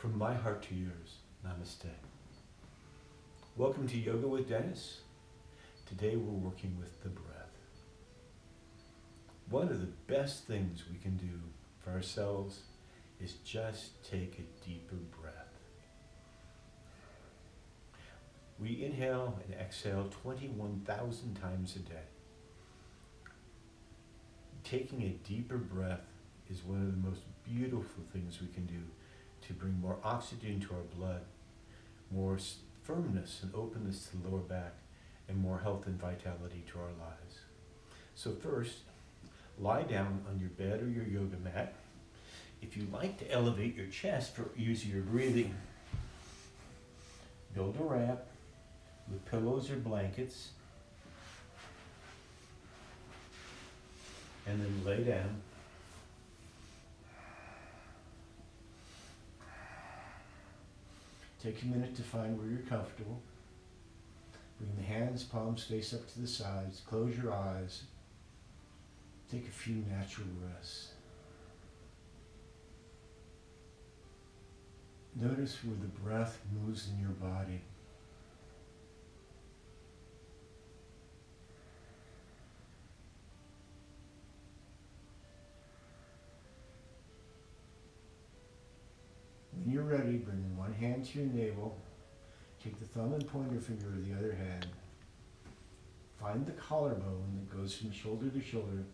From my heart to yours, namaste. Welcome to Yoga with Dennis. Today we're working with the breath. One of the best things we can do for ourselves is just take a deeper breath. We inhale and exhale 21,000 times a day. Taking a deeper breath is one of the most beautiful things we can do to bring more oxygen to our blood, more firmness and openness to the lower back, and more health and vitality to our lives. So first, lie down on your bed or your yoga mat. If you like to elevate your chest for easier breathing, build a ramp with pillows or blankets, and then lay down. Take a minute to find where you're comfortable. Bring the hands, palms face up to the sides. Close your eyes. Take a few natural breaths. Notice where the breath moves in your body. When you're ready, bring one hand to your navel. Take the thumb and pointer finger of the other hand. Find the collarbone that goes from shoulder to shoulder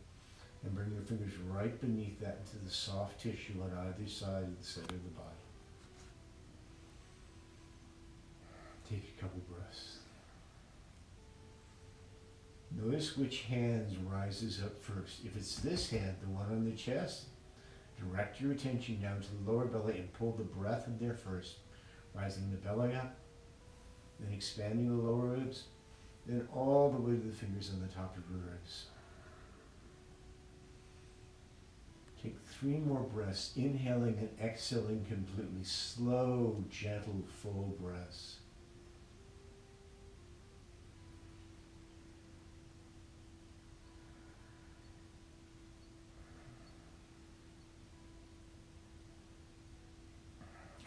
and bring your fingers right beneath that into the soft tissue on either side of the center of the body. Take a couple breaths. Notice which hand rises up first. If it's this hand, the one on the chest, direct your attention down to the lower belly and pull the breath in there first, rising the belly up, then expanding the lower ribs, then all the way to the fingers on the top of your ribs. Take 3 more breaths, inhaling and exhaling completely, slow, gentle, full breaths.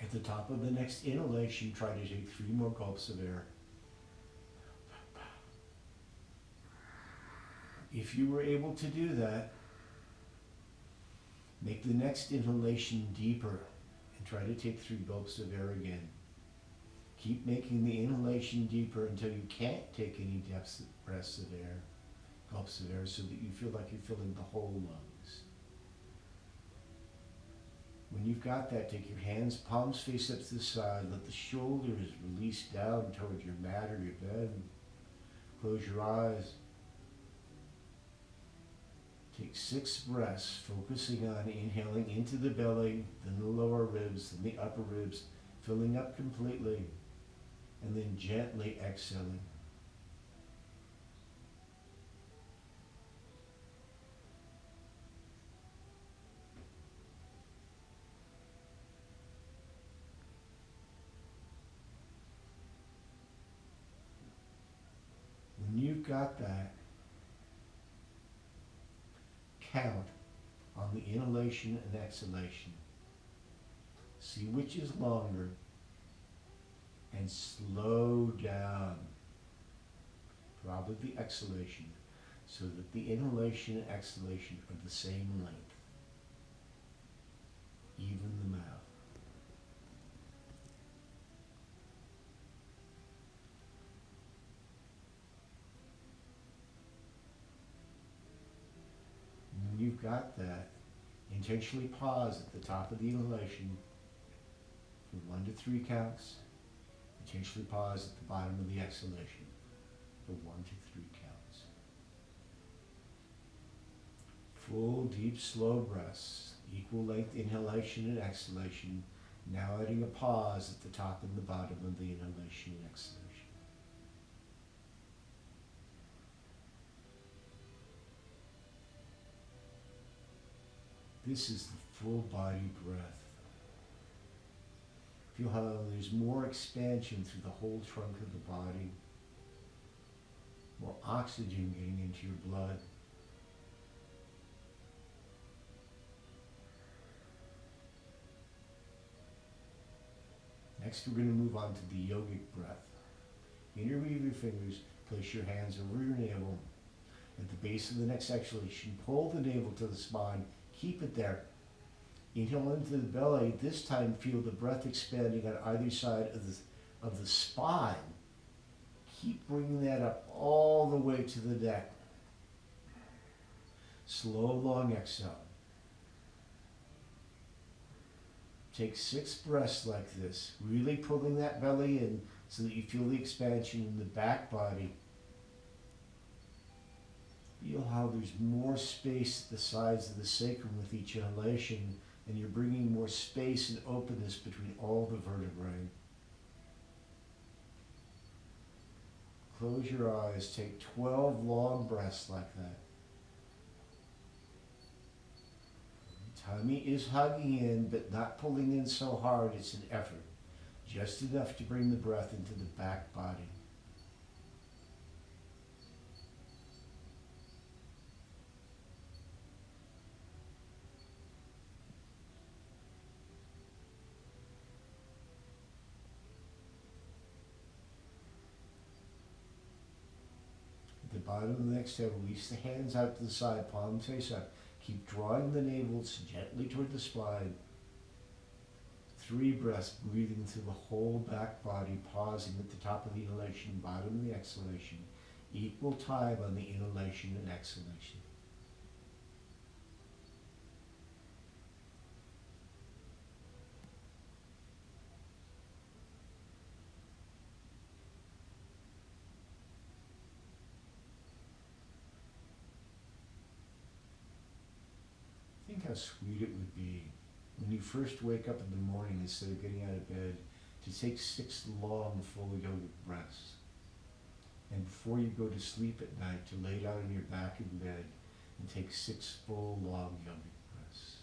At the top of the next inhalation, try to take 3 more gulps of air. If you were able to do that, make the next inhalation deeper and try to take 3 gulps of air again. Keep making the inhalation deeper until you can't take any breaths of air, gulps of air, so that you feel like you're filling the whole lungs. When you've got that, take your hands, palms face up to the side. Let the shoulders release down toward your mat or your bed. Close your eyes. Take 6 breaths, focusing on inhaling into the belly, then the lower ribs, then the upper ribs, filling up completely, and then gently exhaling. When you've got that, count on the inhalation and exhalation. See which is longer and slow down, probably the exhalation, so that the inhalation and exhalation are the same length. Even the mouth. When you've got that, intentionally pause at the top of the inhalation for 1 to 3 counts. Intentionally pause at the bottom of the exhalation for 1 to 3 counts. Full, deep, slow breaths, equal length inhalation and exhalation, now adding a pause at the top and the bottom of the inhalation and exhalation. This is the full body breath. Feel how there's more expansion through the whole trunk of the body, more oxygen getting into your blood. Next, we're going to move on to the yogic breath. Interweave your fingers, place your hands over your navel. At the base of the next exhalation, pull the navel to the spine. Keep it there. Inhale into the belly. This time, feel the breath expanding on either side of the spine. Keep bringing that up all the way to the neck. Slow, long exhale. Take 6 breaths like this, really pulling that belly in so that you feel the expansion in the back body. Feel how there's more space at the sides of the sacrum with each inhalation, and you're bringing more space and openness between all the vertebrae. Close your eyes, take 12 long breaths like that. Tummy is hugging in, but not pulling in so hard, it's an effort. Just enough to bring the breath into the back body. At the bottom of the exhale, release the hands out to the side, palms face up. Keep drawing the navels gently toward the spine. 3 breaths, breathing through the whole back body, pausing at the top of the inhalation, bottom of the exhalation. Equal time on the inhalation and exhalation. Think how sweet it would be when you first wake up in the morning, instead of getting out of bed, to take 6 long, full yogic breaths. And before you go to sleep at night, to lay down on your back in bed and take 6 full, long yogic breaths.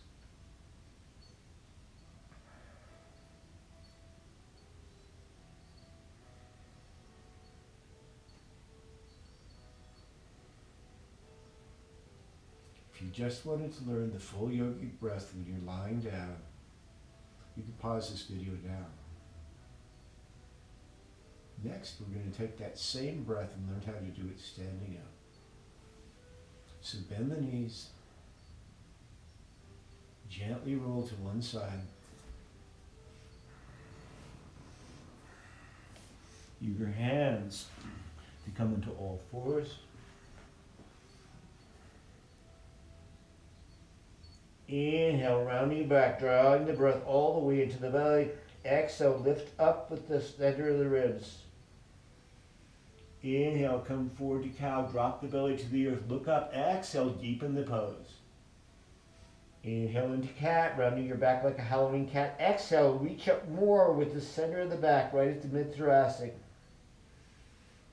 If you just wanted to learn the full yogic breath when you're lying down, you can pause this video now. Next, we're going to take that same breath and learn how to do it standing up. So bend the knees, gently roll to one side. Use your hands to come into all fours. Inhale, rounding back, drawing the breath all the way into the belly. Exhale, lift up with the center of the ribs. Inhale, come forward to cow, drop the belly to the earth, look up, exhale, deepen the pose. Inhale into cat, rounding your back like a Halloween cat. Exhale, reach up more with the center of the back, right at the mid-thoracic.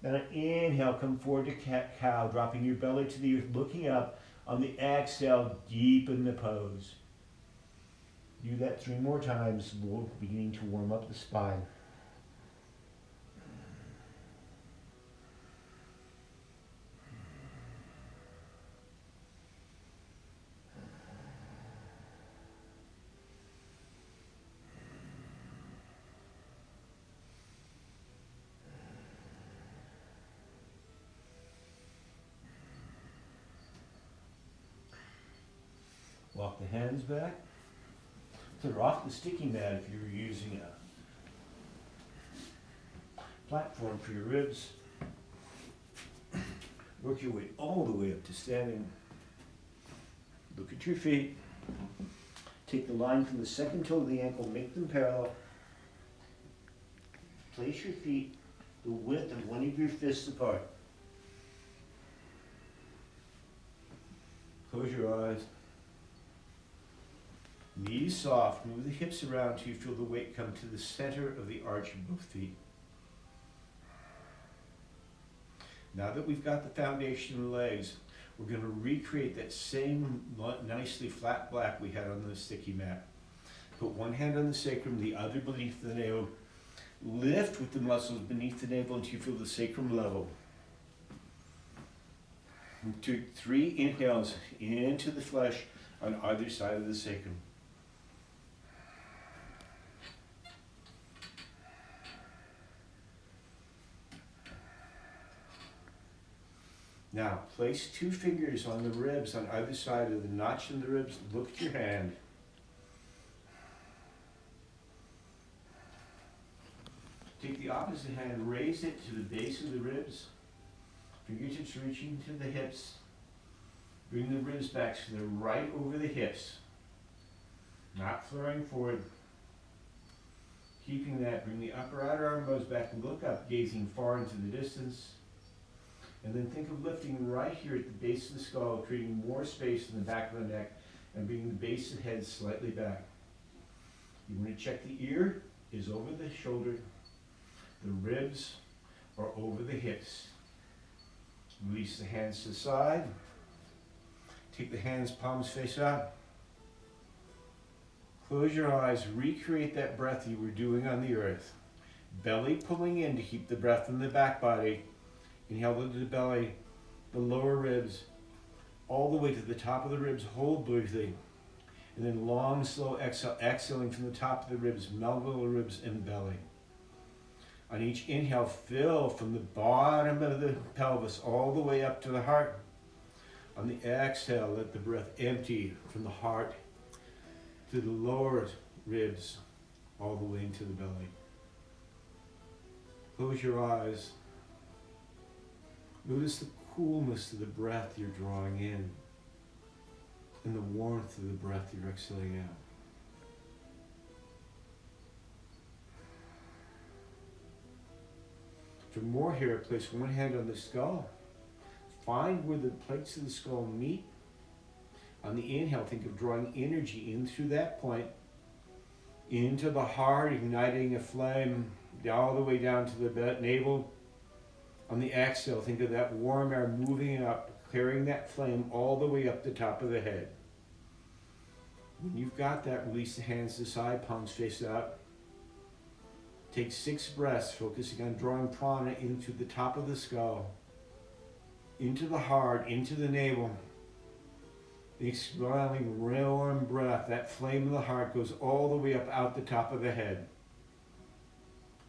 Then inhale, come forward to cat cow, dropping your belly to the earth, looking up. On the exhale, deepen the pose. Do that 3 more times, beginning to warm up the spine. Walk the hands back. Clear off the sticky mat if you're using a platform for your ribs. Work your way all the way up to standing. Look at your feet. Take the line from the second toe of the ankle, make them parallel. Place your feet the width of one of your fists apart. Close your eyes. Knees soft, move the hips around till you feel the weight come to the center of the arch of both feet. Now that we've got the foundation of the legs, we're going to recreate that same nicely flat back we had on the sticky mat. Put one hand on the sacrum, the other beneath the navel. Lift with the muscles beneath the navel until you feel the sacrum level. 2, 3 inhales into the flesh on either side of the sacrum. Now, place 2 fingers on the ribs on either side of the notch in the ribs. Look at your hand. Take the opposite hand, raise it to the base of the ribs. Fingertips reaching to the hips. Bring the ribs back so they're right over the hips. Not flaring forward. Keeping that, bring the upper outer arm bows back and look up, gazing far into the distance. And then think of lifting right here at the base of the skull, creating more space in the back of the neck, and bringing the base of the head slightly back. You want to check the ear is over the shoulder. The ribs are over the hips. Release the hands to the side. Take the hands, palms face up. Close your eyes. Recreate that breath you were doing on the earth. Belly pulling in to keep the breath in the back body. Inhale into the belly, the lower ribs, all the way to the top of the ribs. Hold briefly. And then long, slow exhale, exhaling from the top of the ribs, mellow ribs and belly. On each inhale, fill from the bottom of the pelvis all the way up to the heart. On the exhale, let the breath empty from the heart to the lower ribs, all the way into the belly. Close your eyes. Notice the coolness of the breath you're drawing in and the warmth of the breath you're exhaling out. For more here, place one hand on the skull. Find where the plates of the skull meet. On the inhale, think of drawing energy in through that point, into the heart, igniting a flame all the way down to the navel. On the exhale, think of that warm air moving up, carrying that flame all the way up the top of the head. When you've got that, release the hands to the side, palms face out. Take 6 breaths, focusing on drawing prana into the top of the skull, into the heart, into the navel. Exhaling warm breath, that flame of the heart goes all the way up out the top of the head.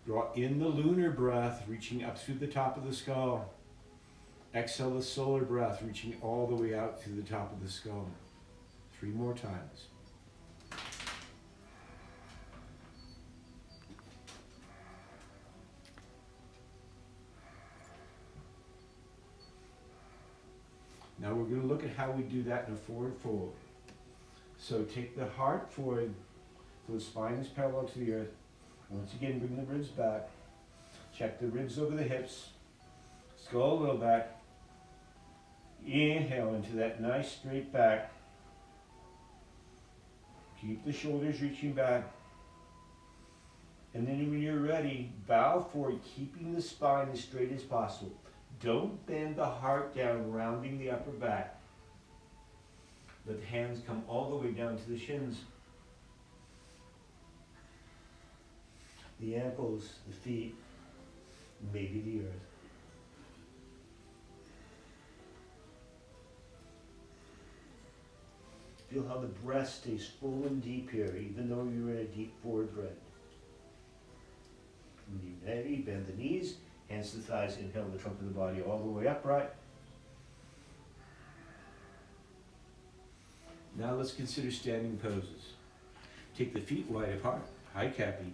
Draw in the lunar breath, reaching up through the top of the skull. Exhale the solar breath, reaching all the way out to the top of the skull. 3 more times. Now we're going to look at how we do that in a forward fold. So take the heart forward, so the spine is parallel to the earth. Once again, bring the ribs back. Check the ribs over the hips. Skull a little back. Inhale into that nice straight back. Keep the shoulders reaching back. And then when you're ready, bow forward, keeping the spine as straight as possible. Don't bend the heart down, rounding the upper back. Let the hands come all the way down to the shins. The ankles, the feet, maybe the earth. Feel how the breath stays full and deep here, even though you're in a deep forward breath. When you're ready, bend the knees, hands to the thighs, inhale the trunk of the body all the way upright. Now let's consider standing poses. Take the feet wide apart, high cappy.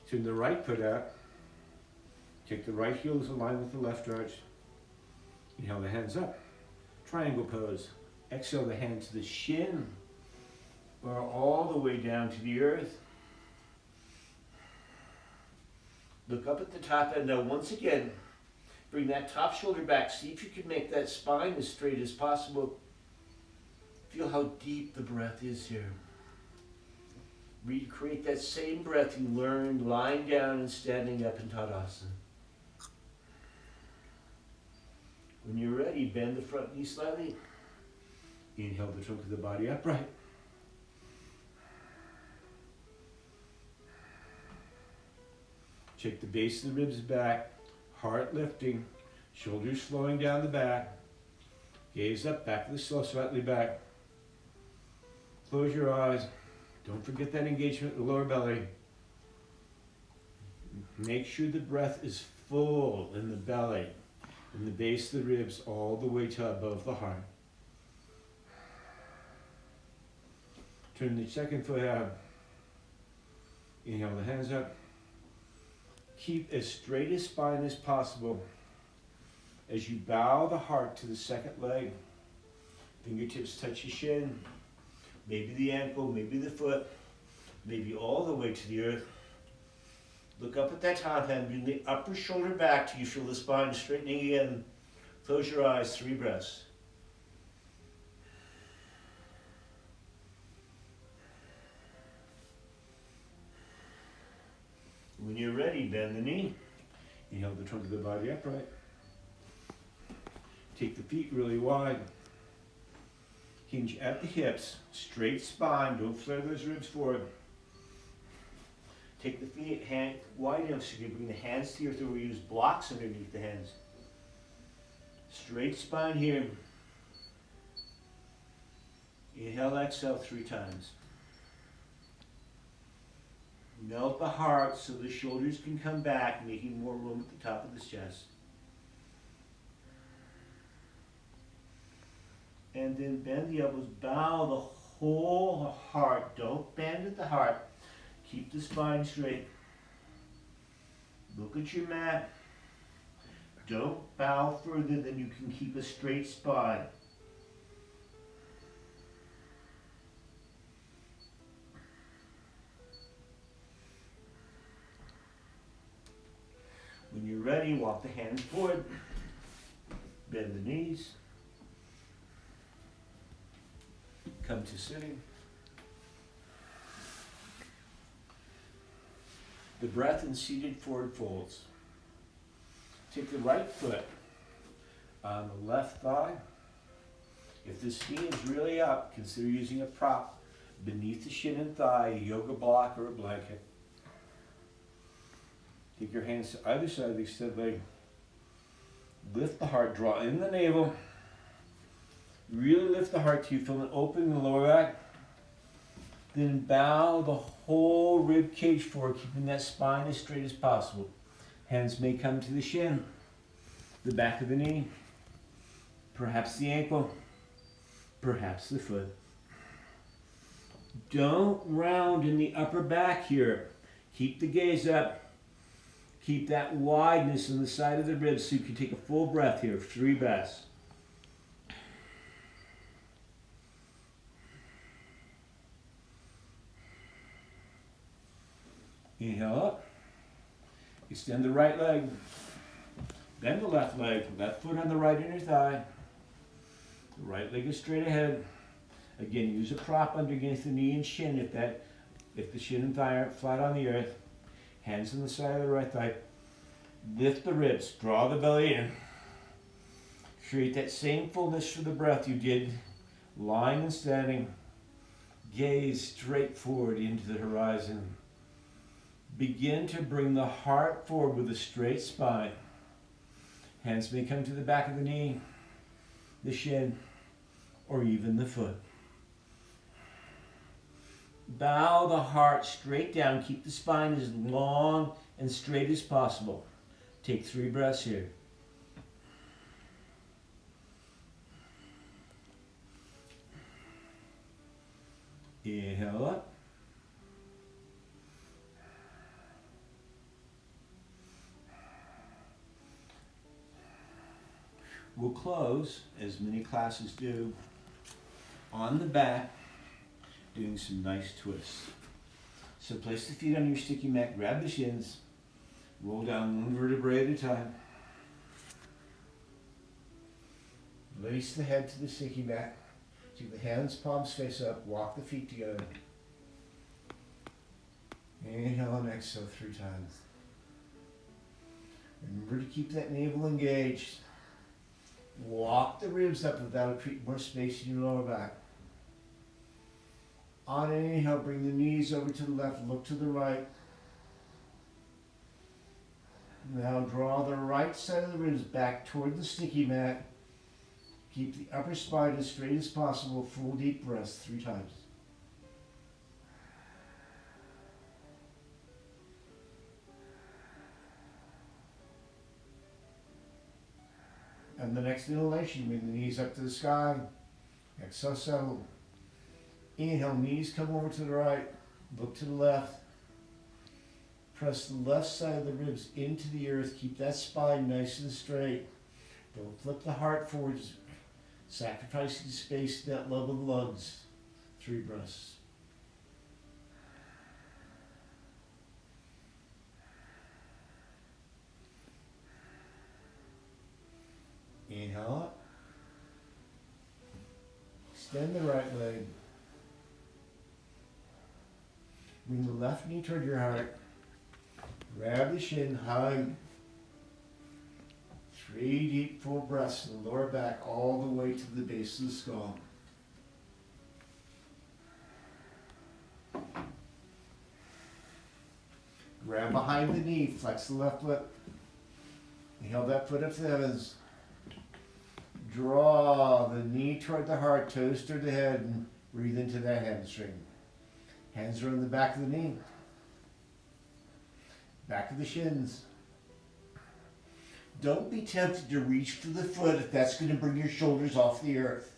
Turn the right foot out. Take the right heel as aligned with the left arch. Inhale the hands up. Triangle pose. Exhale the hands to the shin, or all the way down to the earth. Look up at the top end. Now once again, bring that top shoulder back. See if you can make that spine as straight as possible. Feel how deep the breath is here. Recreate that same breath you learned lying down and standing up in Tadasana. When you're ready, bend the front knee slightly. Inhale the trunk of the body upright. Check the base of the ribs back, heart lifting, shoulders flowing down the back. Gaze up, back of the skull slightly back. Close your eyes. Don't forget that engagement in the lower belly. Make sure the breath is full in the belly, in the base of the ribs, all the way to above the heart. Turn the second foot out. Inhale the hands up. Keep as straight a spine as possible as you bow the heart to the second leg. Fingertips touch your shin, maybe the ankle, maybe the foot, maybe all the way to the earth. Look up at that top hand, bring the upper shoulder back till you feel the spine straightening again. Close your eyes, 3 breaths. When you're ready, bend the knee. Inhale the trunk of the body upright. Take the feet really wide. Hinge at the hips, straight spine, don't flare those ribs forward. Take the feet hand wide enough so you can bring the hands to your throat. We use blocks underneath the hands. Straight spine here. Inhale, exhale 3 times. Melt the heart so the shoulders can come back, making more room at the top of the chest. And then bend the elbows, bow the whole heart. Don't bend at the heart. Keep the spine straight. Look at your mat. Don't bow further than you can keep a straight spine. When you're ready, walk the hands forward. Bend the knees. Come to sitting. The breath in seated forward folds. Take the right foot on the left thigh. If this knee is really up, consider using a prop beneath the shin and thigh, a yoga block or a blanket. Take your hands to either side of the extended leg. Lift the heart, draw in the navel. Really lift the heart till you feel an opening in the lower back. Then bow the whole rib cage forward, keeping that spine as straight as possible. Hands may come to the shin, the back of the knee, perhaps the ankle, perhaps the foot. Don't round in the upper back here. Keep the gaze up. Keep that wideness on the side of the ribs so you can take a full breath here. 3 breaths. Inhale up. Extend the right leg. Bend the left leg. Left foot on the right inner thigh. The right leg is straight ahead. Again, use a prop underneath the knee and shin if the shin and thigh aren't flat on the earth. Hands on the side of the right thigh. Lift the ribs. Draw the belly in. Create that same fullness for the breath you did lying and standing. Gaze straight forward into the horizon. Begin to bring the heart forward with a straight spine. Hands may come to the back of the knee, the shin, or even the foot. Bow the heart straight down. Keep the spine as long and straight as possible. Take 3 breaths here. Inhale up. We'll close, as many classes do, on the back, doing some nice twists. So place the feet on your sticky mat, grab the shins, roll down 1 vertebrae at a time. Lace the head to the sticky mat. Take the hands, palms face up, walk the feet together. Inhale and exhale 3 times. Remember to keep that navel engaged. Walk the ribs up without create more space in your lower back. On an inhale, bring the knees over to the left, look to the right. Now draw the right side of the ribs back toward the sticky mat. Keep the upper spine as straight as possible. Full deep breaths 3 times. And the next inhalation, bring the knees up to the sky. Exhale, settle. Inhale, knees come over to the right. Look to the left. Press the left side of the ribs into the earth. Keep that spine nice and straight. Don't flip the heart forwards. Sacrificing space to that love of the lungs. 3 breaths. Inhale up. Extend the right leg. Bring the left knee toward your heart. Grab the shin, hug. 3 deep full breaths in the lower back all the way to the base of the skull. Grab behind the knee, flex the left foot. Inhale that foot up to the heavens. Draw the knee toward the heart, toes toward the head, and breathe into that hamstring. Hands are on the back of the knee. Back of the shins. Don't be tempted to reach for the foot if that's going to bring your shoulders off the earth.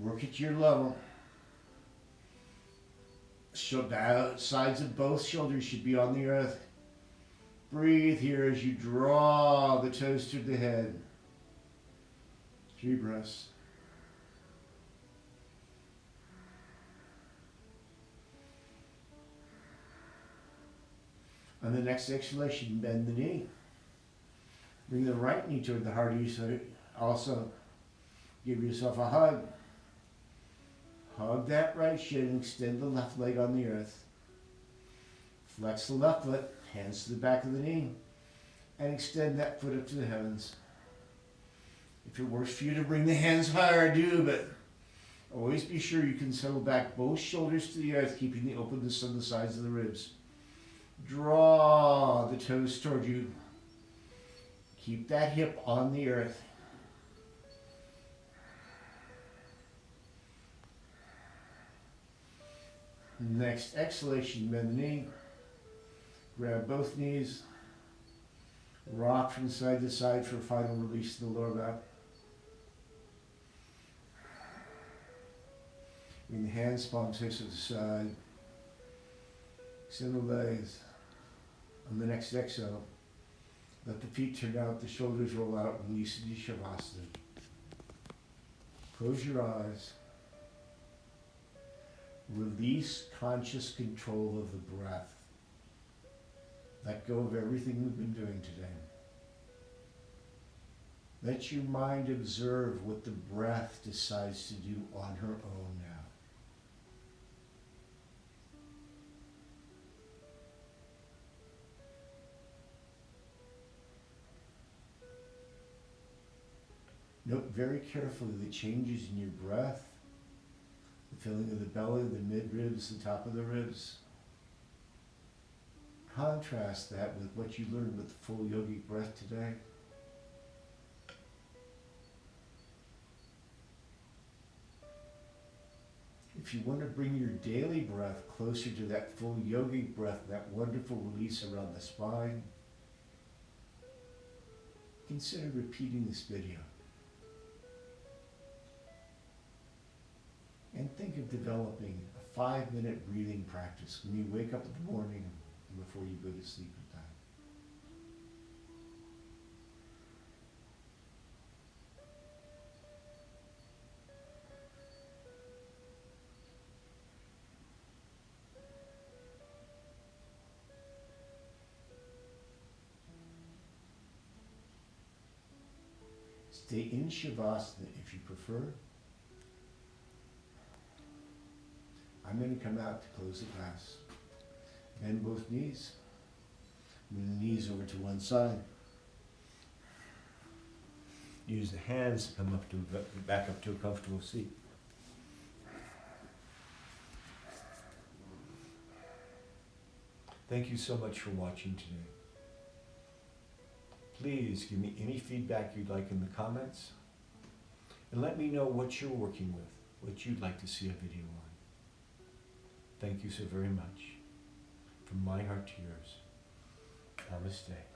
Work at your level. Sides of both shoulders should be on the earth. Breathe here as you draw the toes to the head. 3 breaths. On the next exhalation, bend the knee. Bring the right knee toward the heart of you. Also, give yourself a hug. Hug that right shin and extend the left leg on the earth. Flex the left foot, hands to the back of the knee, and extend that foot up to the heavens. If it works for you to bring the hands higher, do, but always be sure you can settle back both shoulders to the earth, keeping the openness on the sides of the ribs. Draw the toes toward you. Keep that hip on the earth. Next exhalation, bend the knee. Grab both knees. Rock from side to side for a final release to the lower back. Bring the hands, palms, hips to the side. Extend the legs. On the next exhale, let the feet turn out, the shoulders roll out, release into Shavasana. Close your eyes. Release conscious control of the breath. Let go of everything we've been doing today. Let your mind observe what the breath decides to do on her own now. Note very carefully the changes in your breath, the filling of the belly, the mid-ribs, the top of the ribs. Contrast that with what you learned with the full yogic breath today. If you want to bring your daily breath closer to that full yogic breath, that wonderful release around the spine, consider repeating this video. And think of developing a 5-minute breathing practice when you wake up in the morning and before you go to sleep at night. Stay in Shavasana if you prefer. I'm going to come out to close the class. Bend both knees. Bring the knees over to one side. Use the hands to come up to back up to a comfortable seat. Thank you so much for watching today. Please give me any feedback you'd like in the comments, and let me know what you're working with, what you'd like to see a video on. Thank you so very much. From my heart to yours. Namaste.